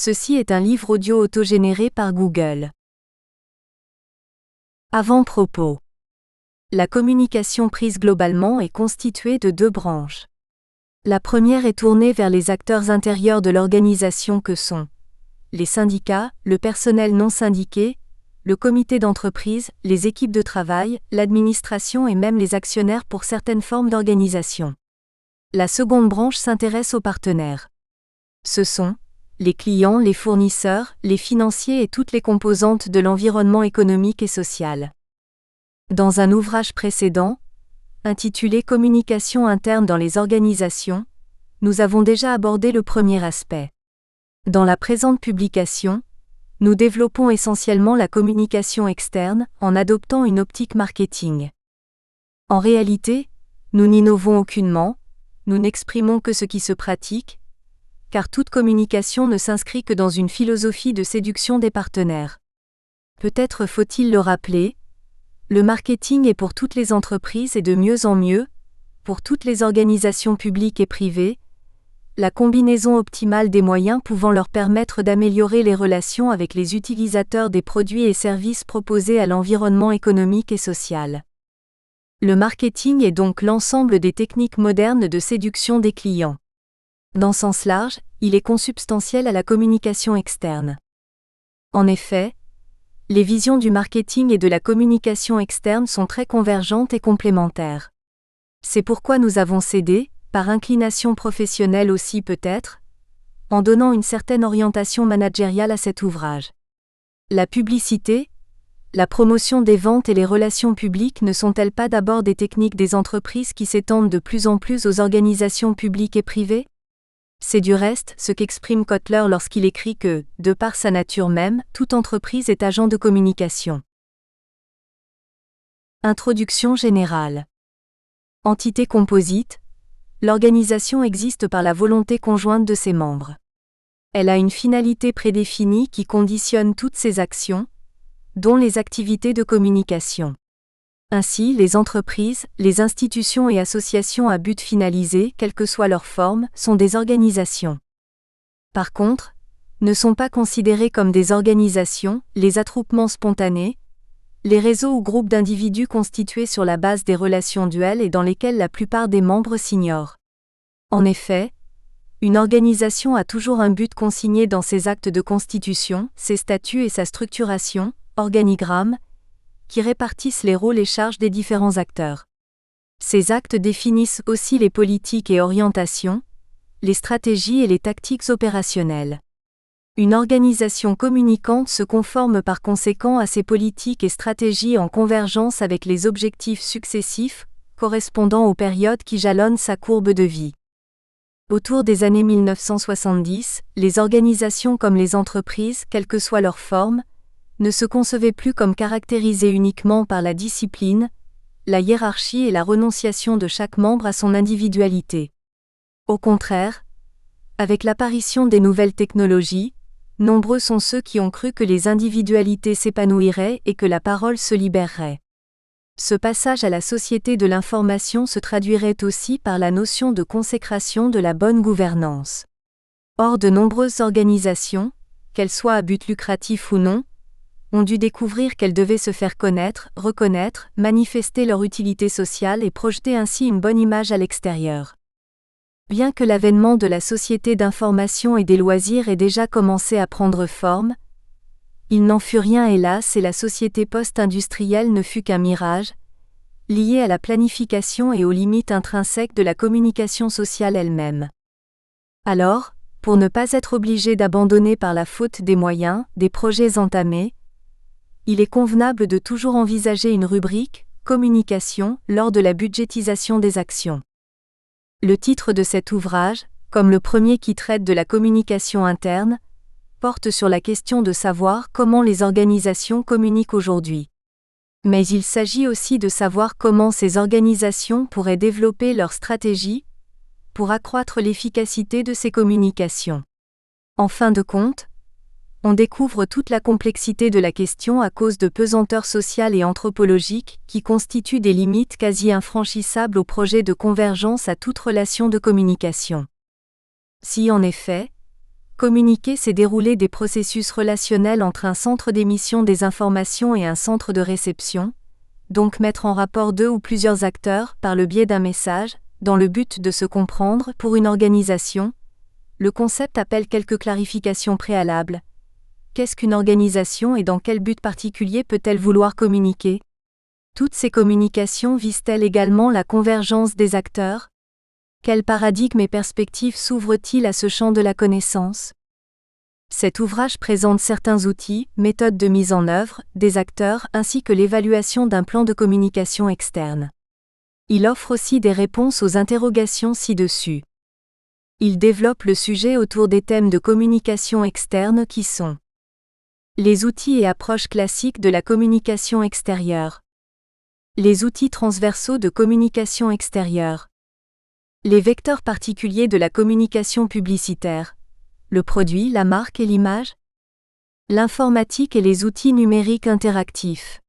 Ceci est un livre audio autogénéré par Google. Avant-propos. La communication prise globalement est constituée de deux branches. La première est tournée vers les acteurs intérieurs de l'organisation que sont les syndicats, le personnel non syndiqué, le comité d'entreprise, les équipes de travail, l'administration et même les actionnaires pour certaines formes d'organisation. La seconde branche s'intéresse aux partenaires. Ce sont les clients, les fournisseurs, les financiers et toutes les composantes de l'environnement économique et social. Dans un ouvrage précédent, intitulé Communication interne dans les organisations, nous avons déjà abordé le premier aspect. Dans la présente publication, nous développons essentiellement la communication externe en adoptant une optique marketing. En réalité, nous n'innovons aucunement, nous n'exprimons que ce qui se pratique, car toute communication ne s'inscrit que dans une philosophie de séduction des partenaires. Peut-être faut-il le rappeler, le marketing est pour toutes les entreprises et de mieux en mieux, pour toutes les organisations publiques et privées, la combinaison optimale des moyens pouvant leur permettre d'améliorer les relations avec les utilisateurs des produits et services proposés à l'environnement économique et social. Le marketing est donc l'ensemble des techniques modernes de séduction des clients. Dans sens large, il est consubstantiel à la communication externe. En effet, les visions du marketing et de la communication externe sont très convergentes et complémentaires. C'est pourquoi nous avons cédé, par inclination professionnelle aussi peut-être, en donnant une certaine orientation managériale à cet ouvrage. La publicité, la promotion des ventes et les relations publiques ne sont-elles pas d'abord des techniques des entreprises qui s'étendent de plus en plus aux organisations publiques et privées ? C'est du reste ce qu'exprime Kotler lorsqu'il écrit que, de par sa nature même, toute entreprise est agent de communication. Introduction générale. Entité composite, l'organisation existe par la volonté conjointe de ses membres. Elle a une finalité prédéfinie qui conditionne toutes ses actions, dont les activités de communication. Ainsi, les entreprises, les institutions et associations à but finalisé, quelle que soit leur forme, sont des organisations. Par contre, ne sont pas considérés comme des organisations les attroupements spontanés, les réseaux ou groupes d'individus constitués sur la base des relations duelles et dans lesquels la plupart des membres s'ignorent. En effet, une organisation a toujours un but consigné dans ses actes de constitution, ses statuts et sa structuration, organigramme, qui répartissent les rôles et charges des différents acteurs. Ces actes définissent aussi les politiques et orientations, les stratégies et les tactiques opérationnelles. Une organisation communicante se conforme par conséquent à ces politiques et stratégies en convergence avec les objectifs successifs, correspondant aux périodes qui jalonnent sa courbe de vie. Autour des années 1970, les organisations comme les entreprises, quelle que soit leur forme, ne se concevaient plus comme caractérisées uniquement par la discipline, la hiérarchie et la renonciation de chaque membre à son individualité. Au contraire, avec l'apparition des nouvelles technologies, nombreux sont ceux qui ont cru que les individualités s'épanouiraient et que la parole se libérerait. Ce passage à la société de l'information se traduirait aussi par la notion de consécration de la bonne gouvernance. Or, de nombreuses organisations, qu'elles soient à but lucratif ou non, ont dû découvrir qu'elles devaient se faire connaître, reconnaître, manifester leur utilité sociale et projeter ainsi une bonne image à l'extérieur. Bien que l'avènement de la société d'information et des loisirs ait déjà commencé à prendre forme, il n'en fut rien hélas et la société post-industrielle ne fut qu'un mirage, lié à la planification et aux limites intrinsèques de la communication sociale elle-même. Alors, pour ne pas être obligé d'abandonner par la faute des moyens, des projets entamés, il est convenable de toujours envisager une rubrique « Communication » lors de la budgétisation des actions. Le titre de cet ouvrage, comme le premier qui traite de la communication interne, porte sur la question de savoir comment les organisations communiquent aujourd'hui. Mais il s'agit aussi de savoir comment ces organisations pourraient développer leur stratégie pour accroître l'efficacité de ces communications. En fin de compte, on découvre toute la complexité de la question à cause de pesanteurs sociales et anthropologiques qui constituent des limites quasi infranchissables au projet de convergence à toute relation de communication. Si en effet, Communiquer, c'est dérouler des processus relationnels entre un centre d'émission des informations et un centre de réception, donc mettre en rapport deux ou plusieurs acteurs par le biais d'un message, dans le but de se comprendre. Pour une organisation, le concept appelle quelques clarifications préalables. Qu'est-ce qu'une organisation et dans quel but particulier peut-elle vouloir communiquer? Toutes ces communications visent-elles également la convergence des acteurs? Quel paradigme et perspective s'ouvre-t-il à ce champ de la connaissance? Cet ouvrage présente certains outils, méthodes de mise en œuvre, des acteurs ainsi que l'évaluation d'un plan de communication externe. Il offre aussi des réponses aux interrogations ci-dessus. Il développe le sujet autour des thèmes de communication externe qui sont les outils et approches classiques de la communication extérieure, les outils transversaux de communication extérieure, les vecteurs particuliers de la communication publicitaire, le produit, la marque et l'image, l'informatique et les outils numériques interactifs,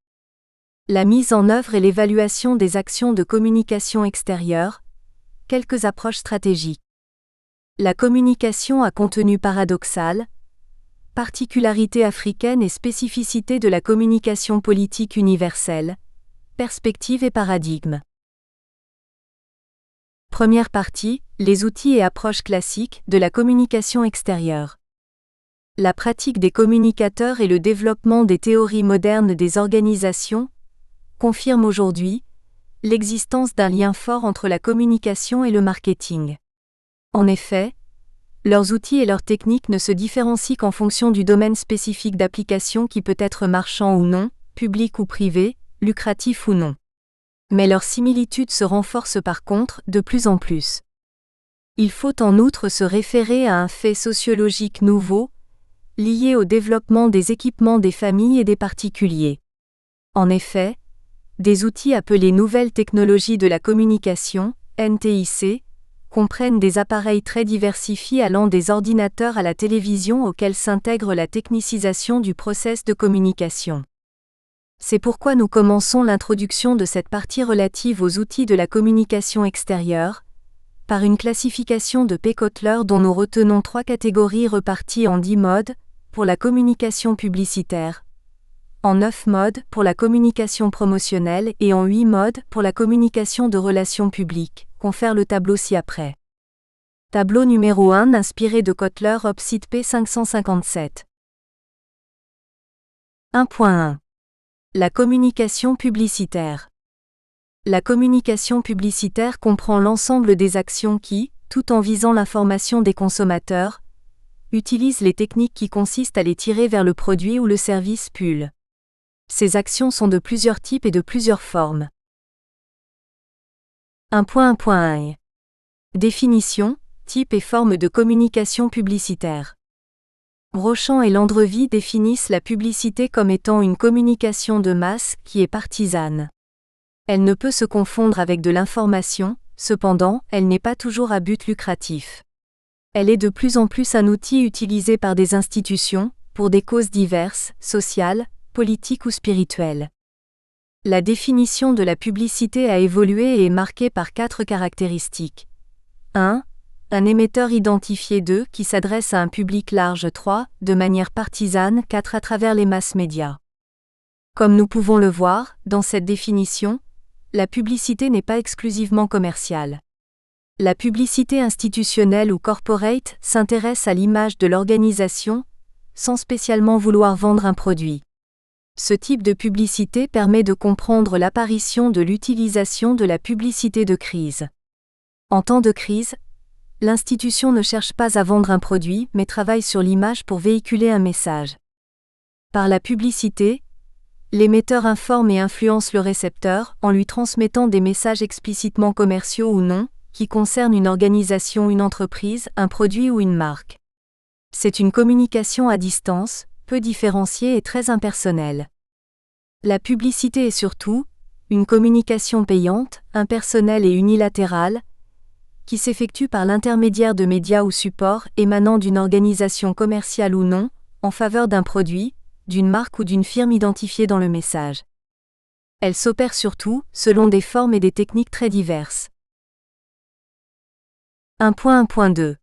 la mise en œuvre et l'évaluation des actions de communication extérieure, quelques approches stratégiques. La communication à contenu paradoxal, particularités africaines et spécificités de la communication politique universelle, perspectives et paradigmes. Première partie, les outils et approches classiques de la communication extérieure. La pratique des communicateurs et le développement des théories modernes des organisations confirment aujourd'hui l'existence d'un lien fort entre la communication et le marketing. En effet, leurs outils et leurs techniques ne se différencient qu'en fonction du domaine spécifique d'application qui peut être marchand ou non, public ou privé, lucratif ou non. Mais leur similitude se renforce par contre de plus en plus. Il faut en outre se référer à un fait sociologique nouveau, lié au développement des équipements des familles et des particuliers. En effet, des outils appelés nouvelles technologies de la communication, NTIC, comprennent des appareils très diversifiés allant des ordinateurs à la télévision auxquels s'intègre la technicisation du process de communication. C'est pourquoi nous commençons l'introduction de cette partie relative aux outils de la communication extérieure, par une classification de P. Kotler dont nous retenons 3 catégories reparties en 10 modes, pour la communication publicitaire, en 9 modes pour la communication promotionnelle et en 8 modes pour la communication de relations publiques. Confère le tableau ci-après. Tableau numéro 1 inspiré de Kotler Opsite P 557. 1.1. La communication publicitaire. La communication publicitaire comprend l'ensemble des actions qui, tout en visant l'information des consommateurs, utilisent les techniques qui consistent à les tirer vers le produit ou le service PUL. Ces actions sont de plusieurs types et de plusieurs formes. 1.1. Définition, type et forme de communication publicitaire. Brochant et Landrevie définissent la publicité comme étant une communication de masse qui est partisane. Elle ne peut se confondre avec de l'information, cependant, elle n'est pas toujours à but lucratif. Elle est de plus en plus un outil utilisé par des institutions, pour des causes diverses, sociales, politiques ou spirituelles. La définition de la publicité a évolué et est marquée par 4 caractéristiques. 1. Un émetteur identifié. 2. Qui s'adresse à un public large. 3. De manière partisane. 4. À travers les masses médias. Comme nous pouvons le voir, dans cette définition, la publicité n'est pas exclusivement commerciale. La publicité institutionnelle ou corporate s'intéresse à l'image de l'organisation, sans spécialement vouloir vendre un produit. Ce type de publicité permet de comprendre l'apparition de l'utilisation de la publicité de crise. En temps de crise, l'institution ne cherche pas à vendre un produit, mais travaille sur l'image pour véhiculer un message. Par la publicité, l'émetteur informe et influence le récepteur en lui transmettant des messages explicitement commerciaux ou non, qui concernent une organisation, une entreprise, un produit ou une marque. C'est une communication à distance, peu différenciée et très impersonnelle. La publicité est surtout une communication payante, impersonnelle et unilatérale, qui s'effectue par l'intermédiaire de médias ou supports émanant d'une organisation commerciale ou non, en faveur d'un produit, d'une marque ou d'une firme identifiée dans le message. Elle s'opère surtout selon des formes et des techniques très diverses. 1.1.2.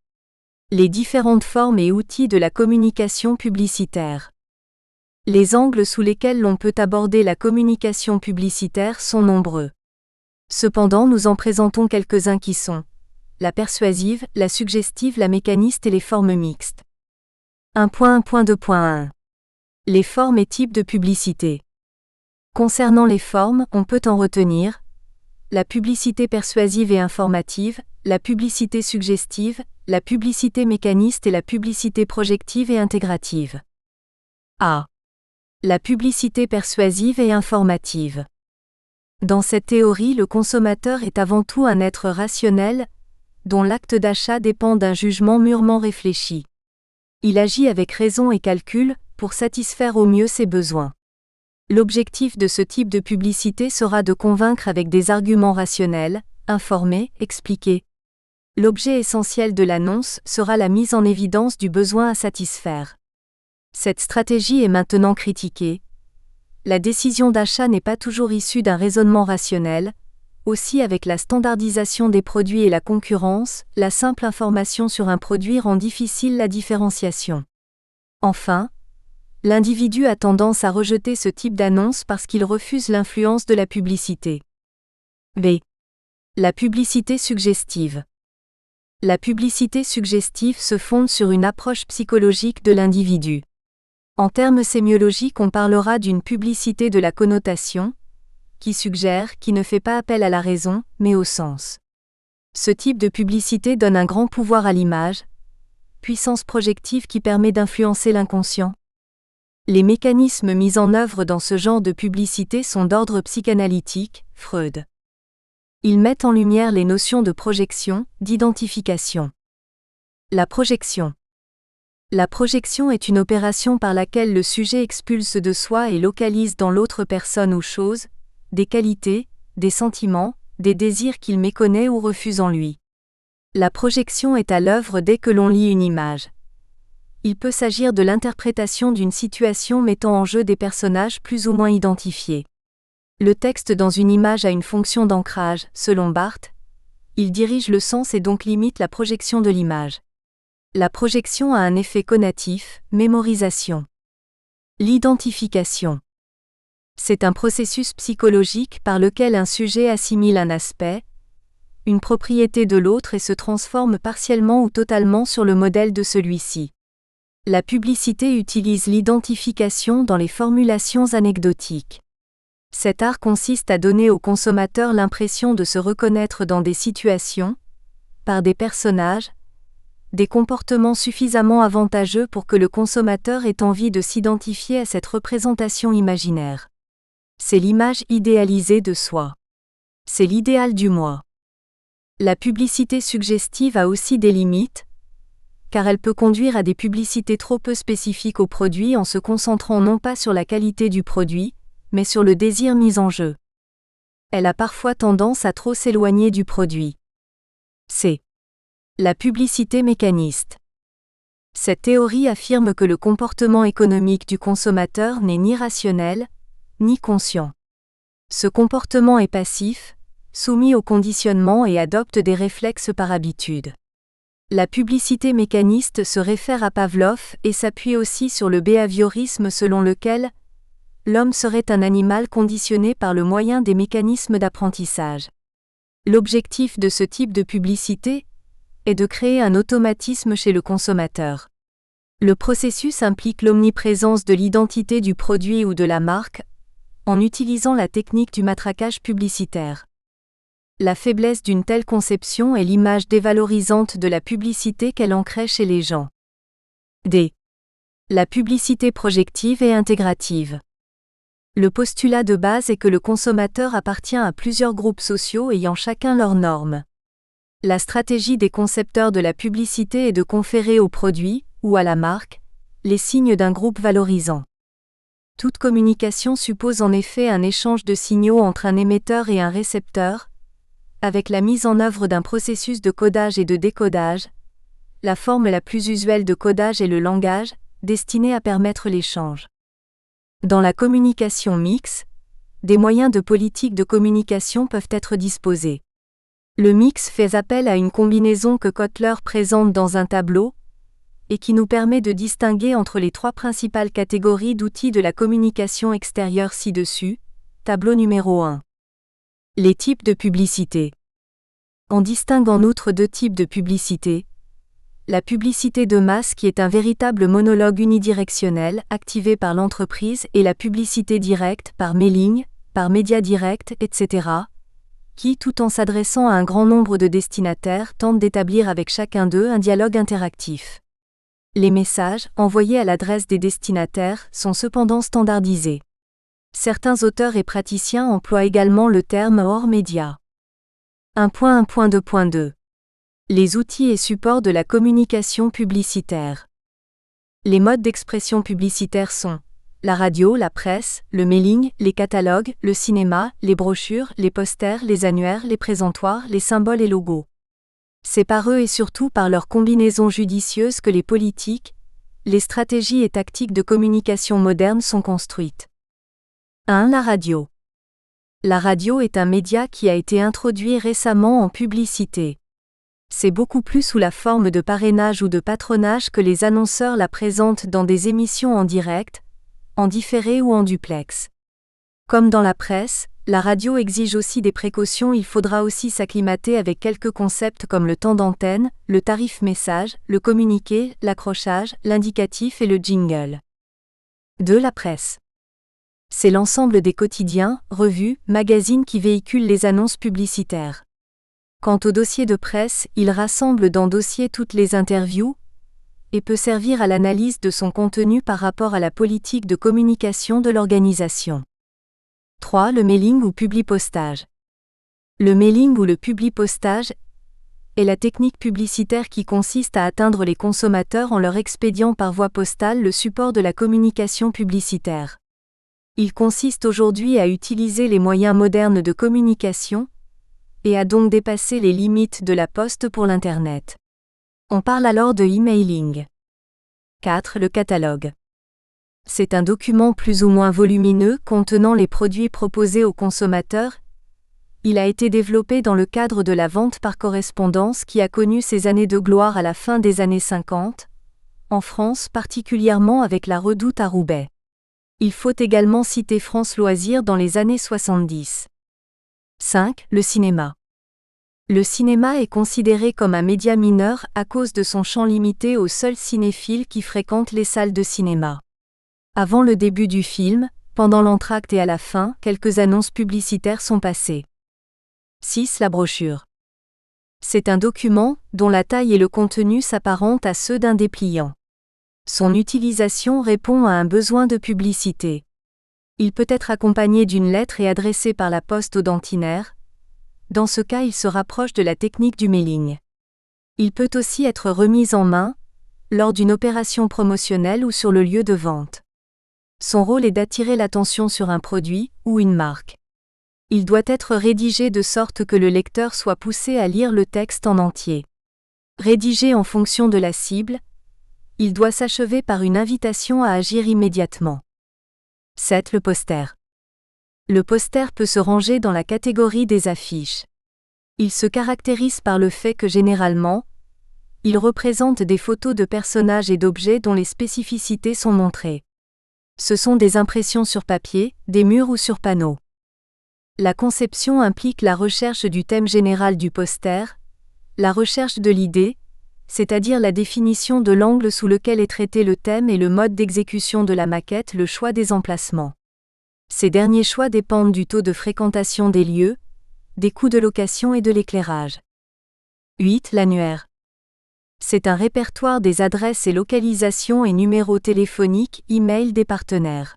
Les différentes formes et outils de la communication publicitaire. Les angles sous lesquels l'on peut aborder la communication publicitaire sont nombreux. Cependant, nous en présentons quelques-uns qui sont la persuasive, la suggestive, la mécaniste et les formes mixtes. 1.1.2.1 Les formes et types de publicité. Concernant les formes, on peut en retenir la publicité persuasive et informative, la publicité suggestive, la publicité mécaniste et la publicité projective et intégrative. A. La publicité persuasive et informative. Dans cette théorie, le consommateur est avant tout un être rationnel, dont l'acte d'achat dépend d'un jugement mûrement réfléchi. Il agit avec raison et calcul, pour satisfaire au mieux ses besoins. L'objectif de ce type de publicité sera de convaincre avec des arguments rationnels, informer, expliquer. L'objet essentiel de l'annonce sera la mise en évidence du besoin à satisfaire. Cette stratégie est maintenant critiquée. La décision d'achat n'est pas toujours issue d'un raisonnement rationnel. Aussi, avec la standardisation des produits et la concurrence, la simple information sur un produit rend difficile la différenciation. Enfin, l'individu a tendance à rejeter ce type d'annonce parce qu'il refuse l'influence de la publicité. B. La publicité suggestive. La publicité suggestive se fonde sur une approche psychologique de l'individu. En termes sémiologiques, on parlera d'une publicité de la connotation, qui suggère, qui ne fait pas appel à la raison, mais au sens. Ce type de publicité donne un grand pouvoir à l'image, puissance projective qui permet d'influencer l'inconscient. Les mécanismes mis en œuvre dans ce genre de publicité sont d'ordre psychanalytique, Freud. Ils mettent en lumière les notions de projection, d'identification. La projection. La projection est une opération par laquelle le sujet expulse de soi et localise dans l'autre personne ou chose, des qualités, des sentiments, des désirs qu'il méconnaît ou refuse en lui. La projection est à l'œuvre dès que l'on lit une image. Il peut s'agir de l'interprétation d'une situation mettant en jeu des personnages plus ou moins identifiés. Le texte dans une image a une fonction d'ancrage, selon Barthes. Il dirige le sens et donc limite la projection de l'image. La projection a un effet conatif, mémorisation. L'identification. C'est un processus psychologique par lequel un sujet assimile un aspect, une propriété de l'autre et se transforme partiellement ou totalement sur le modèle de celui-ci. La publicité utilise l'identification dans les formulations anecdotiques. Cet art consiste à donner au consommateur l'impression de se reconnaître dans des situations, par des personnages, des comportements suffisamment avantageux pour que le consommateur ait envie de s'identifier à cette représentation imaginaire. C'est l'image idéalisée de soi. C'est l'idéal du moi. La publicité suggestive a aussi des limites, car elle peut conduire à des publicités trop peu spécifiques au produit en se concentrant non pas sur la qualité du produit, mais sur le désir mis en jeu. Elle a parfois tendance à trop s'éloigner du produit. C. La publicité mécaniste. Cette théorie affirme que le comportement économique du consommateur n'est ni rationnel, ni conscient. Ce comportement est passif, soumis au conditionnement et adopte des réflexes par habitude. La publicité mécaniste se réfère à Pavlov et s'appuie aussi sur le behaviorisme selon lequel l'homme serait un animal conditionné par le moyen des mécanismes d'apprentissage. L'objectif de ce type de publicité est de créer un automatisme chez le consommateur. Le processus implique l'omniprésence de l'identité du produit ou de la marque, en utilisant la technique du matraquage publicitaire. La faiblesse d'une telle conception est l'image dévalorisante de la publicité qu'elle en crée chez les gens. D. La publicité projective et intégrative. Le postulat de base est que le consommateur appartient à plusieurs groupes sociaux ayant chacun leurs normes. La stratégie des concepteurs de la publicité est de conférer au produit, ou à la marque, les signes d'un groupe valorisant. Toute communication suppose en effet un échange de signaux entre un émetteur et un récepteur, avec la mise en œuvre d'un processus de codage et de décodage. La forme la plus usuelle de codage est le langage, destiné à permettre l'échange. Dans la communication mixte, des moyens de politique de communication peuvent être disposés. Le mix fait appel à une combinaison que Kotler présente dans un tableau, et qui nous permet de distinguer entre les trois principales catégories d'outils de la communication extérieure ci-dessus. Tableau numéro 1. Les types de publicité. On distingue en outre deux types de publicité. La publicité de masse qui est un véritable monologue unidirectionnel activé par l'entreprise et la publicité directe par mailing, par médias directs, etc., qui, tout en s'adressant à un grand nombre de destinataires, tente d'établir avec chacun d'eux un dialogue interactif. Les messages, envoyés à l'adresse des destinataires, sont cependant standardisés. Certains auteurs et praticiens emploient également le terme hors média. 1.1.2.2. Les outils et supports de la communication publicitaire. Les modes d'expression publicitaire sont la radio, la presse, le mailing, les catalogues, le cinéma, les brochures, les posters, les annuaires, les présentoirs, les symboles et logos. C'est par eux et surtout par leur combinaison judicieuse que les politiques, les stratégies et tactiques de communication modernes sont construites. 1. La radio. La radio est un média qui a été introduit récemment en publicité. C'est beaucoup plus sous la forme de parrainage ou de patronage que les annonceurs la présentent dans des émissions en direct, en différé ou en duplex. Comme dans la presse, la radio exige aussi des précautions. Il faudra aussi s'acclimater avec quelques concepts comme le temps d'antenne, le tarif message, le communiqué, l'accrochage, l'indicatif et le jingle. 2. La presse. C'est l'ensemble des quotidiens, revues, magazines qui véhiculent les annonces publicitaires. Quant au dossier de presse, il rassemble dans dossier toutes les interviews et peut servir à l'analyse de son contenu par rapport à la politique de communication de l'organisation. 3. Le mailing ou publipostage. Le mailing ou le publipostage est la technique publicitaire qui consiste à atteindre les consommateurs en leur expédiant par voie postale le support de la communication publicitaire. Il consiste aujourd'hui à utiliser les moyens modernes de communication, et a donc dépassé les limites de la poste pour l'Internet. On parle alors de emailing. 4. Le catalogue. C'est un document plus ou moins volumineux contenant les produits proposés aux consommateurs. Il a été développé dans le cadre de la vente par correspondance qui a connu ses années de gloire à la fin des années 50, en France particulièrement avec la Redoute à Roubaix. Il faut également citer France Loisirs dans les années 70. 5. Le cinéma. Le cinéma est considéré comme un média mineur à cause de son champ limité aux seuls cinéphiles qui fréquentent les salles de cinéma. Avant le début du film, pendant l'entracte et à la fin, quelques annonces publicitaires sont passées. 6. La brochure. C'est un document dont la taille et le contenu s'apparentent à ceux d'un dépliant. Son utilisation répond à un besoin de publicité. Il peut être accompagné d'une lettre et adressé par la poste au dentinaire. Dans ce cas, il se rapproche de la technique du mailing. Il peut aussi être remis en main, lors d'une opération promotionnelle ou sur le lieu de vente. Son rôle est d'attirer l'attention sur un produit ou une marque. Il doit être rédigé de sorte que le lecteur soit poussé à lire le texte en entier. Rédigé en fonction de la cible, il doit s'achever par une invitation à agir immédiatement. 7. Le poster. Le poster peut se ranger dans la catégorie des affiches. Il se caractérise par le fait que généralement, il représente des photos de personnages et d'objets dont les spécificités sont montrées. Ce sont des impressions sur papier, des murs ou sur panneaux. La conception implique la recherche du thème général du poster, la recherche de l'idée, c'est-à-dire la définition de l'angle sous lequel est traité le thème et le mode d'exécution de la maquette, le choix des emplacements. Ces derniers choix dépendent du taux de fréquentation des lieux, des coûts de location et de l'éclairage. 8. L'annuaire. C'est un répertoire des adresses et localisations et numéros téléphoniques, e-mail des partenaires.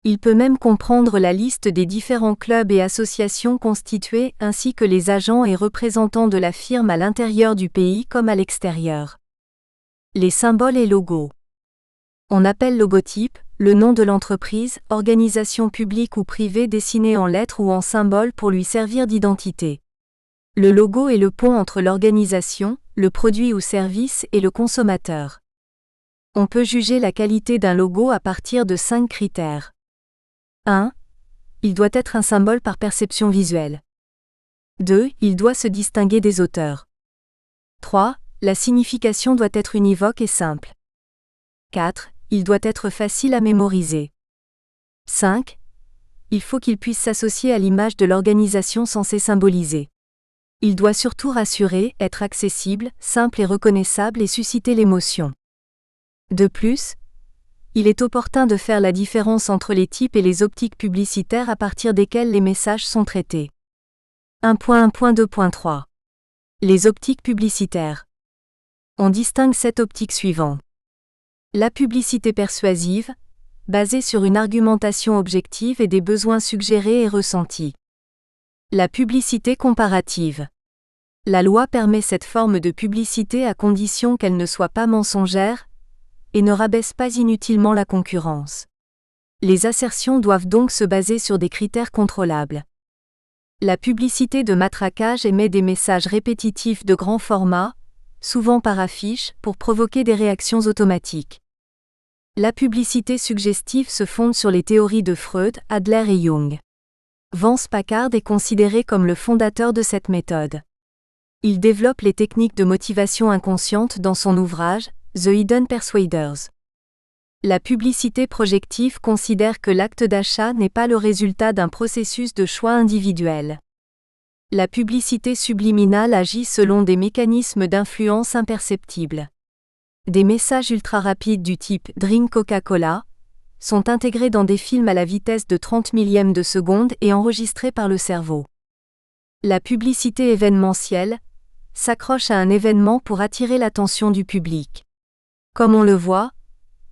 Il peut même comprendre la liste des différents clubs et associations constitués ainsi que les agents et représentants de la firme à l'intérieur du pays comme à l'extérieur. Les symboles et logos. On appelle logotype le nom de l'entreprise, organisation publique ou privée dessinée en lettres ou en symboles pour lui servir d'identité. Le logo est le pont entre l'organisation, le produit ou service et le consommateur. On peut juger la qualité d'un logo à partir de 5 critères. 1. Il doit être un symbole par perception visuelle. 2. Il doit se distinguer des auteurs. 3. La signification doit être univoque et simple. 4. Il doit être facile à mémoriser. 5. Il faut qu'il puisse s'associer à l'image de l'organisation censée symboliser. Il doit surtout rassurer, être accessible, simple et reconnaissable et susciter l'émotion. De plus, il est opportun de faire la différence entre les types et les optiques publicitaires à partir desquelles les messages sont traités. 1.1.2.3. Les optiques publicitaires. On distingue 7 optiques suivantes. La publicité persuasive, basée sur une argumentation objective et des besoins suggérés et ressentis. La publicité comparative. La loi permet cette forme de publicité à condition qu'elle ne soit pas mensongère et ne rabaisse pas inutilement la concurrence. Les assertions doivent donc se baser sur des critères contrôlables. La publicité de matraquage émet des messages répétitifs de grand format, souvent par affiche, pour provoquer des réactions automatiques. La publicité suggestive se fonde sur les théories de Freud, Adler et Jung. Vance Packard est considéré comme le fondateur de cette méthode. Il développe les techniques de motivation inconsciente dans son ouvrage The Hidden Persuaders. La publicité projective considère que l'acte d'achat n'est pas le résultat d'un processus de choix individuel. La publicité subliminale agit selon des mécanismes d'influence imperceptibles. Des messages ultra rapides du type « Drink Coca-Cola » sont intégrés dans des films à la vitesse de 30 millièmes de seconde et enregistrés par le cerveau. La publicité événementielle s'accroche à un événement pour attirer l'attention du public. Comme on le voit,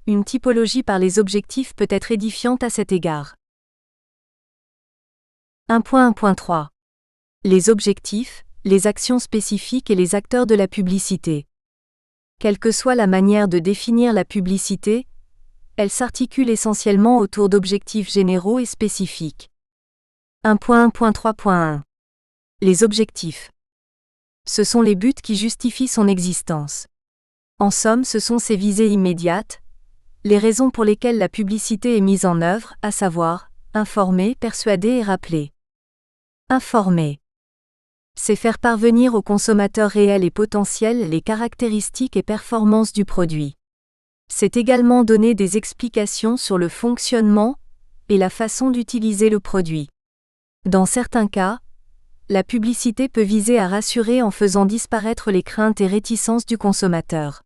une typologie par les objectifs peut être édifiante à cet égard. 1.1.3. Les objectifs, les actions spécifiques et les acteurs de la publicité. Quelle que soit la manière de définir la publicité, elle s'articule essentiellement autour d'objectifs généraux et spécifiques. 1.1.3.1. Les objectifs. Ce sont les buts qui justifient son existence. En somme, ce sont ses visées immédiates, les raisons pour lesquelles la publicité est mise en œuvre, à savoir, informer, persuader et rappeler. Informer. C'est faire parvenir aux consommateurs réels et potentiels les caractéristiques et performances du produit. C'est également donner des explications sur le fonctionnement et la façon d'utiliser le produit. Dans certains cas, la publicité peut viser à rassurer en faisant disparaître les craintes et réticences du consommateur.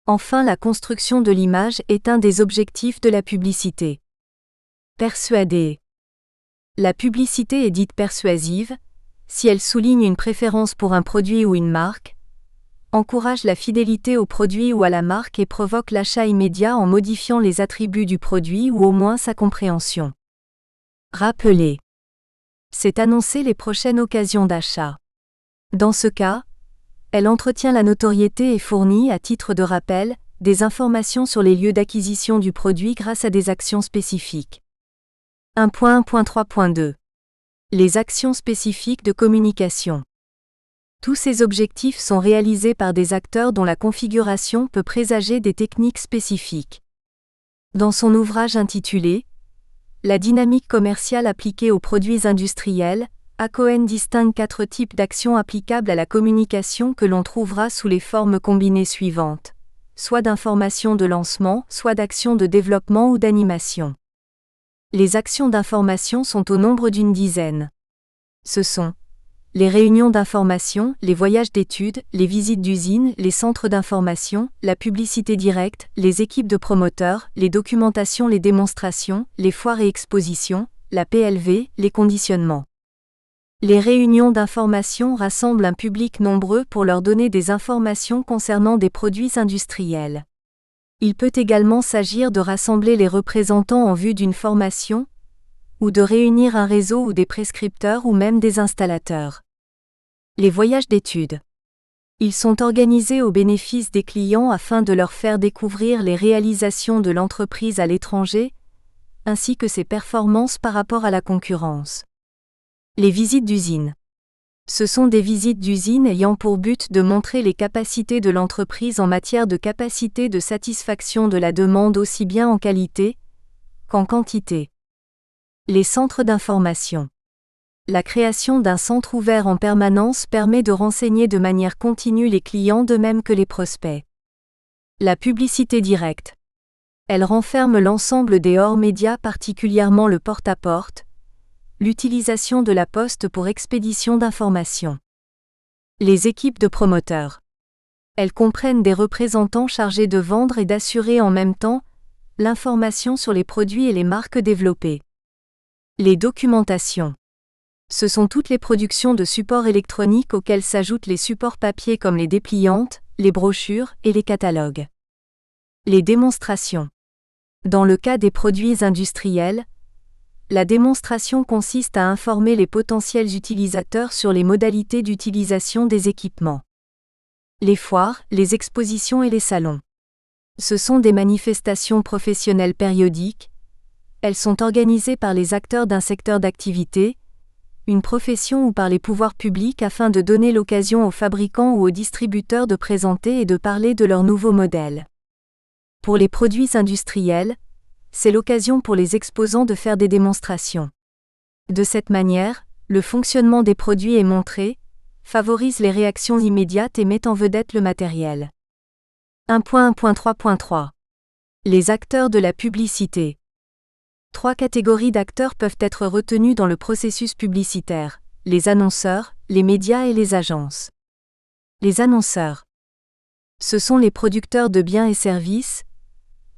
Enfin, la construction de l'image est un des objectifs de la publicité. Persuader. La publicité est dite persuasive si elle souligne une préférence pour un produit ou une marque, encourage la fidélité au produit ou à la marque et provoque l'achat immédiat en modifiant les attributs du produit ou au moins sa compréhension. Rappeler. C'est annoncer les prochaines occasions d'achat. Dans ce cas, elle entretient la notoriété et fournit, à titre de rappel, des informations sur les lieux d'acquisition du produit grâce à des actions spécifiques. 1.1.3.2. Les actions spécifiques de communication. Tous ces objectifs sont réalisés par des acteurs dont la configuration peut présager des techniques spécifiques. Dans son ouvrage intitulé « La dynamique commerciale appliquée aux produits industriels », Cohen distingue 4 types d'actions applicables à la communication que l'on trouvera sous les formes combinées suivantes, soit d'information de lancement, soit d'actions de développement ou d'animation. Les actions d'information sont au nombre d'une dizaine. Ce sont les réunions d'information, les voyages d'études, les visites d'usines, les centres d'information, la publicité directe, les équipes de promoteurs, les documentations, les démonstrations, les foires et expositions, la PLV, les conditionnements. Les réunions d'information rassemblent un public nombreux pour leur donner des informations concernant des produits industriels. Il peut également s'agir de rassembler les représentants en vue d'une formation, ou de réunir un réseau ou des prescripteurs ou même des installateurs. Les voyages d'études. Ils sont organisés au bénéfice des clients afin de leur faire découvrir les réalisations de l'entreprise à l'étranger, ainsi que ses performances par rapport à la concurrence. Les visites d'usines. Ce sont des visites d'usines ayant pour but de montrer les capacités de l'entreprise en matière de capacité de satisfaction de la demande aussi bien en qualité qu'en quantité. Les centres d'information. La création d'un centre ouvert en permanence permet de renseigner de manière continue les clients de même que les prospects. La publicité directe. Elle renferme l'ensemble des hors-médias, particulièrement le porte-à-porte, l'utilisation de la poste pour expédition d'informations. Les équipes de promoteurs. Elles comprennent des représentants chargés de vendre et d'assurer en même temps l'information sur les produits et les marques développées. Les documentations. Ce sont toutes les productions de supports électroniques auxquels s'ajoutent les supports papier comme les dépliantes, les brochures et les catalogues. Les démonstrations. Dans le cas des produits industriels, la démonstration consiste à informer les potentiels utilisateurs sur les modalités d'utilisation des équipements. Les foires, les expositions et les salons. Ce sont des manifestations professionnelles périodiques. Elles sont organisées par les acteurs d'un secteur d'activité, une profession ou par les pouvoirs publics afin de donner l'occasion aux fabricants ou aux distributeurs de présenter et de parler de leurs nouveaux modèles. Pour les produits industriels, c'est l'occasion pour les exposants de faire des démonstrations. De cette manière, le fonctionnement des produits est montré, favorise les réactions immédiates et met en vedette le matériel. 1.1.3.3. Les acteurs de la publicité. 3 catégories d'acteurs peuvent être retenus dans le processus publicitaire: les annonceurs, les médias et les agences. Les annonceurs. Ce sont les producteurs de biens et services,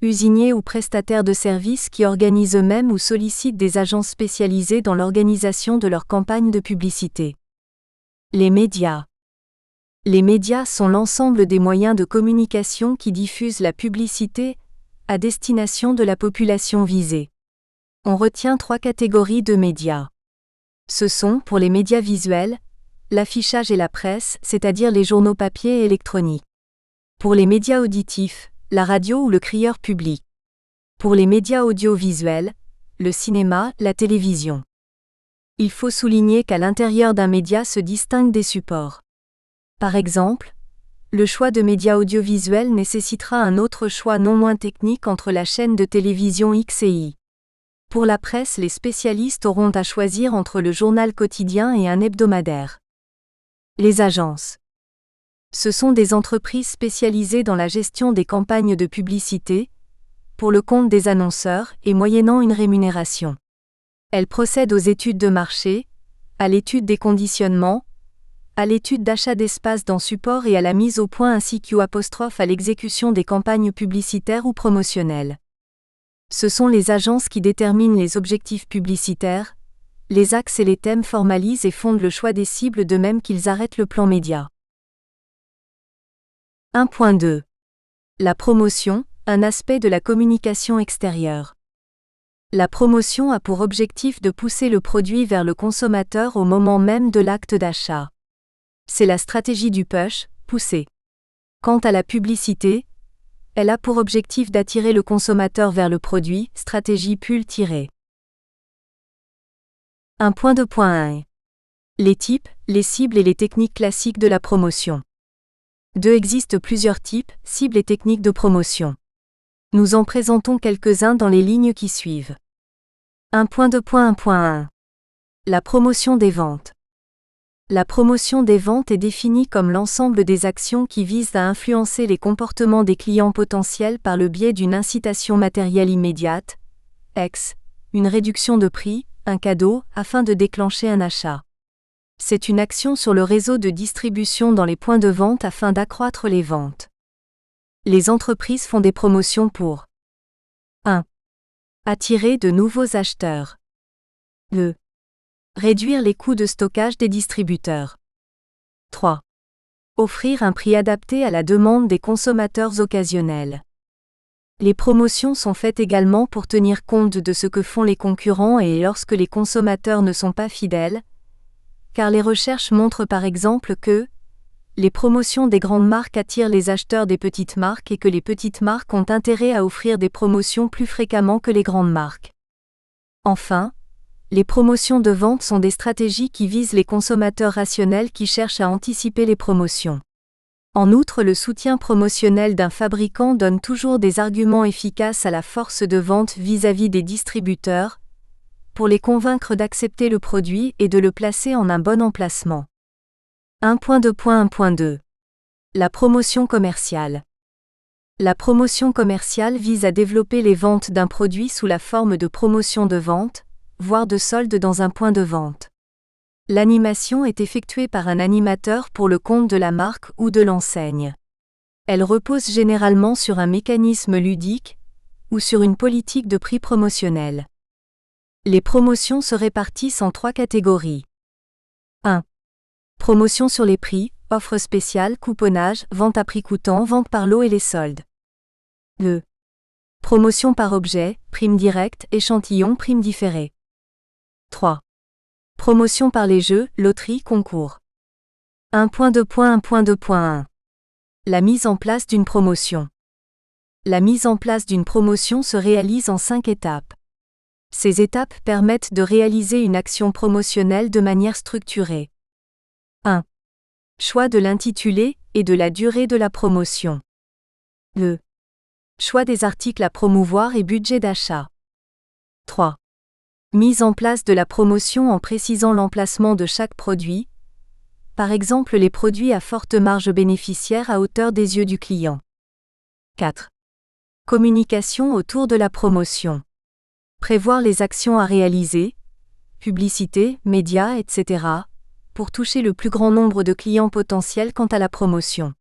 usiniers ou prestataires de services qui organisent eux-mêmes ou sollicitent des agences spécialisées dans l'organisation de leurs campagnes de publicité. Les médias. Les médias sont l'ensemble des moyens de communication qui diffusent la publicité à destination de la population visée. On retient 3 catégories de médias. Ce sont, pour les médias visuels, l'affichage et la presse, c'est-à-dire les journaux papier et électroniques. Pour les médias auditifs, la radio ou le crieur public. Pour les médias audiovisuels, le cinéma, la télévision. Il faut souligner qu'à l'intérieur d'un média se distinguent des supports. Par exemple, le choix de médias audiovisuels nécessitera un autre choix non moins technique entre la chaîne de télévision X et Y. Pour la presse, les spécialistes auront à choisir entre le journal quotidien et un hebdomadaire. Les agences. Ce sont des entreprises spécialisées dans la gestion des campagnes de publicité, pour le compte des annonceurs et moyennant une rémunération. Elles procèdent aux études de marché, à l'étude des conditionnements, à l'étude d'achat d'espace dans support et à la mise au point ainsi qu'à l'exécution des campagnes publicitaires ou promotionnelles. Ce sont les agences qui déterminent les objectifs publicitaires, les axes et les thèmes, formalisent et fondent le choix des cibles de même qu'ils arrêtent le plan média. 1.2. La promotion, un aspect de la communication extérieure. La promotion a pour objectif de pousser le produit vers le consommateur au moment même de l'acte d'achat. C'est la stratégie du push, pousser. Quant à la publicité, elle a pour objectif d'attirer le consommateur vers le produit, stratégie pull tirer. 1.2.1. Les types, les cibles et les techniques classiques de la promotion. 2. Existent plusieurs types, cibles et techniques de promotion. Nous en présentons quelques-uns dans les lignes qui suivent. 1.2.1.1. La promotion des ventes. La promotion des ventes est définie comme l'ensemble des actions qui visent à influencer les comportements des clients potentiels par le biais d'une incitation matérielle immédiate, ex, une réduction de prix, un cadeau, afin de déclencher un achat. C'est une action sur le réseau de distribution dans les points de vente afin d'accroître les ventes. Les entreprises font des promotions pour 1. Attirer de nouveaux acheteurs. 2. Réduire les coûts de stockage des distributeurs. 3. Offrir un prix adapté à la demande des consommateurs occasionnels. Les promotions sont faites également pour tenir compte de ce que font les concurrents et lorsque les consommateurs ne sont pas fidèles, car les recherches montrent par exemple que les promotions des grandes marques attirent les acheteurs des petites marques et que les petites marques ont intérêt à offrir des promotions plus fréquemment que les grandes marques. Enfin, les promotions de vente sont des stratégies qui visent les consommateurs rationnels qui cherchent à anticiper les promotions. En outre, le soutien promotionnel d'un fabricant donne toujours des arguments efficaces à la force de vente vis-à-vis des distributeurs, pour les convaincre d'accepter le produit et de le placer en un bon emplacement. 1.2.1.2 La promotion commerciale. La promotion commerciale vise à développer les ventes d'un produit sous la forme de promotion de vente, voire de solde dans un point de vente. L'animation est effectuée par un animateur pour le compte de la marque ou de l'enseigne. Elle repose généralement sur un mécanisme ludique ou sur une politique de prix promotionnel. Les promotions se répartissent en 3 catégories. 1. Promotion sur les prix, offres spéciales, couponnage, vente à prix coûtant, vente par lot et les soldes. 2. Promotion par objet, prime directe, échantillon, prime différée. 3. Promotion par les jeux, loterie, concours. 1.2.1.2.1 La mise en place d'une promotion. La mise en place d'une promotion se réalise en 5 étapes. Ces étapes permettent de réaliser une action promotionnelle de manière structurée. 1. Choix de l'intitulé et de la durée de la promotion. 2. Choix des articles à promouvoir et budget d'achat. 3. Mise en place de la promotion en précisant l'emplacement de chaque produit, par exemple les produits à forte marge bénéficiaire à hauteur des yeux du client. 4. Communication autour de la promotion. Prévoir les actions à réaliser, publicité, médias, etc., pour toucher le plus grand nombre de clients potentiels quant à la promotion.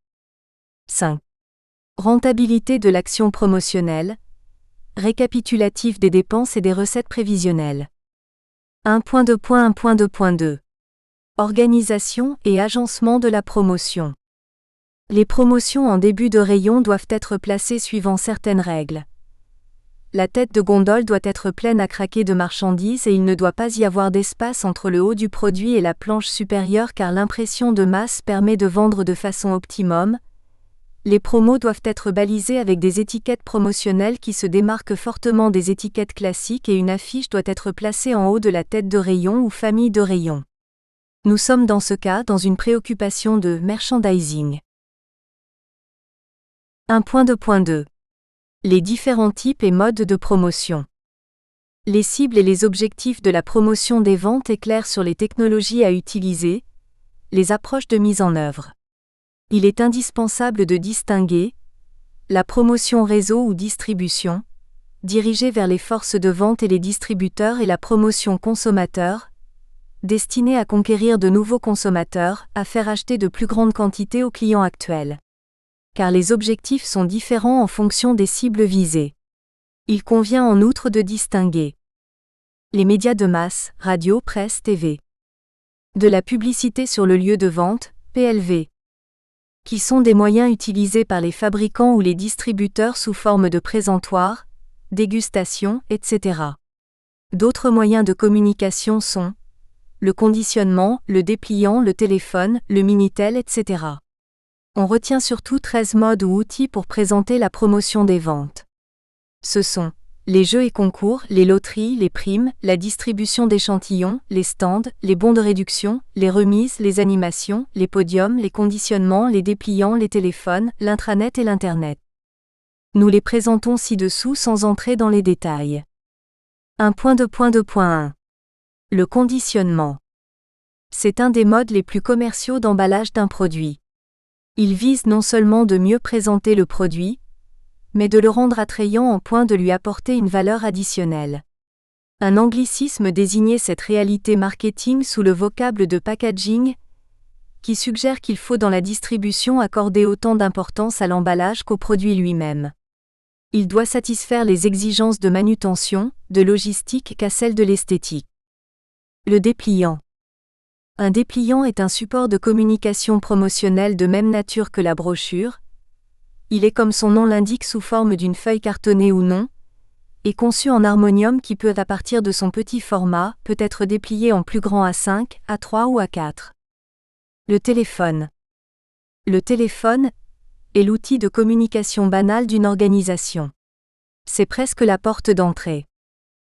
5. Rentabilité de l'action promotionnelle, récapitulatif des dépenses et des recettes prévisionnelles. 1.2.1.2.2 Organisation et agencement de la promotion. Les promotions en début de rayon doivent être placées suivant certaines règles. La tête de gondole doit être pleine à craquer de marchandises et il ne doit pas y avoir d'espace entre le haut du produit et la planche supérieure car l'impression de masse permet de vendre de façon optimum. Les promos doivent être balisés avec des étiquettes promotionnelles qui se démarquent fortement des étiquettes classiques et une affiche doit être placée en haut de la tête de rayon ou famille de rayon. Nous sommes dans ce cas dans une préoccupation de merchandising. 1.2.2 Les différents types et modes de promotion. Les cibles et les objectifs de la promotion des ventes éclairent sur les technologies à utiliser, les approches de mise en œuvre. Il est indispensable de distinguer la promotion réseau ou distribution, dirigée vers les forces de vente et les distributeurs, et la promotion consommateur, destinée à conquérir de nouveaux consommateurs, à faire acheter de plus grandes quantités aux clients actuels. Car les objectifs sont différents en fonction des cibles visées. Il convient en outre de distinguer les médias de masse, radio, presse, TV, de la publicité sur le lieu de vente, PLV, qui sont des moyens utilisés par les fabricants ou les distributeurs sous forme de présentoirs, dégustation, etc. D'autres moyens de communication sont le conditionnement, le dépliant, le téléphone, le Minitel, etc. On retient surtout 13 modes ou outils pour présenter la promotion des ventes. Ce sont les jeux et concours, les loteries, les primes, la distribution d'échantillons, les stands, les bons de réduction, les remises, les animations, les podiums, les conditionnements, les dépliants, les téléphones, l'intranet et l'Internet. Nous les présentons ci-dessous sans entrer dans les détails. 1.2.2.1 Le conditionnement. C'est un des modes les plus commerciaux d'emballage d'un produit. Il vise non seulement de mieux présenter le produit, mais de le rendre attrayant en point de lui apporter une valeur additionnelle. Un anglicisme désignait cette réalité marketing sous le vocable de packaging, qui suggère qu'il faut dans la distribution accorder autant d'importance à l'emballage qu'au produit lui-même. Il doit satisfaire les exigences de manutention, de logistique qu'à celles de l'esthétique. Le dépliant. Un dépliant est un support de communication promotionnelle de même nature que la brochure. Il est comme son nom l'indique sous forme d'une feuille cartonnée ou non, et conçu en harmonium qui peut à partir de son petit format, peut être déplié en plus grand A5, A3 ou A4. Le téléphone. Le téléphone est l'outil de communication banal d'une organisation. C'est presque la porte d'entrée.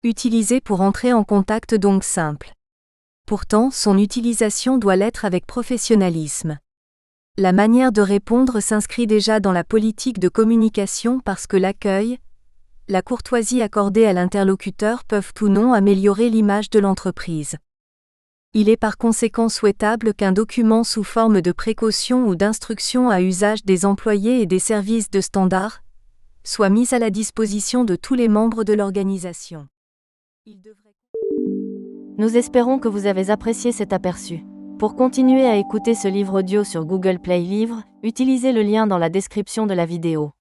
Utilisé pour entrer en contact donc simple. Pourtant, son utilisation doit l'être avec professionnalisme. La manière de répondre s'inscrit déjà dans la politique de communication parce que l'accueil, la courtoisie accordée à l'interlocuteur peuvent ou non améliorer l'image de l'entreprise. Il est par conséquent souhaitable qu'un document sous forme de précaution ou d'instruction à usage des employés et des services de standard soit mis à la disposition de tous les membres de l'organisation. Nous espérons que vous avez apprécié cet aperçu. Pour continuer à écouter ce livre audio sur Google Play Livres, utilisez le lien dans la description de la vidéo.